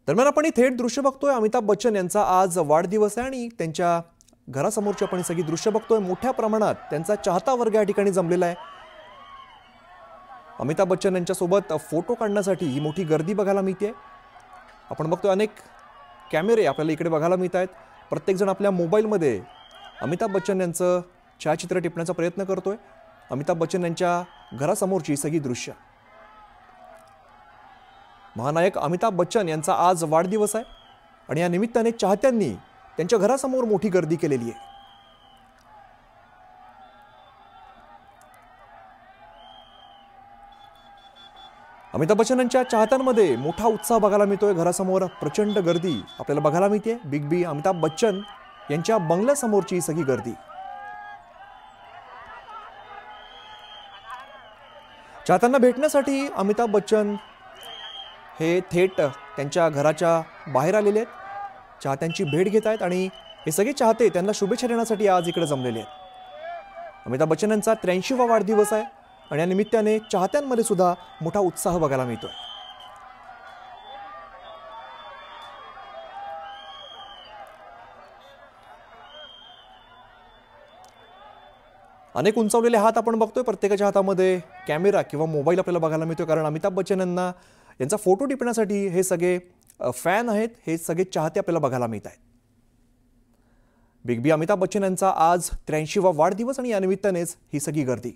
दरम्यान आपण ही थेट दृश्य बघतोय अमिताभ बच्चन यांचा आज वाढदिवस आहे आणि त्यांच्या घरासमोरची आपण सगळी दृश्य बघतोय। मोठ्या प्रमाणात त्यांचा चाहता वर्ग या ठिकाणी जमलेला आहे। अमिताभ बच्चन यांच्या सोबत फोटो काढण्यासाठी ही मोठी गर्दी बघायला मिळते। आपण बघतोय अनेक कॅमेरे आपल्याला इकडे बघायला मिळत आहेत। प्रत्येक जण आपल्या मोबाईलमध्ये अमिताभ बच्चन यांचं छायाचित्र टिपण्याचा प्रयत्न करतोय। अमिताभ बच्चन यांच्या घरासमोरची सगळी दृश्य। महानायक अमिताभ बच्चन यांचा आज वाढदिवस आहे आणि या निमित्ताने चाहत्यांनी त्यांच्या घरासमोर मोठी गर्दी केलेली आहे। अमिताभ बच्चन यांच्या चाहत्यांमध्ये मोठा उत्साह बघायला मिळतोय। घरासमोर प्रचंड गर्दी आपल्याला बघायला मिळते। बिग बी अमिताभ बच्चन यांच्या बंगल्यासमोरची सगळी गर्दी। चाहत्यांना भेटण्यासाठी अमिताभ बच्चन हे थेट त्यांच्या घराच्या बाहेर आलेले आहेत। चाहत्यांची भेट घेत आहेत आणि हे सगळे चाहते त्यांना शुभेच्छा देण्यासाठी आज इकडे जमलेले आहेत। अमिताभ बच्चन यांचा 83वा वाढदिवस आहे आणि या निमित्ताने चाहत्यांमध्ये सुद्धा मोठा उत्साह बघायला मिळतोय। अनेक उंचावलेले हात आपण बघतोय। प्रत्येकाच्या हातामध्ये कॅमेरा किंवा मोबाईल आपल्याला बघायला मिळतोय, कारण अमिताभ बच्चन यांचा फोटो टिपण्यासाठी हे सगळे फॅन आहेत, हे सगळे चाहते आपल्याला बघायला मिळत आहेत। बिग बी अमिताभ बच्चन यांचा आज 83वा वाढदिवस आणि या निमित्तानेच ही सगळी गर्दी।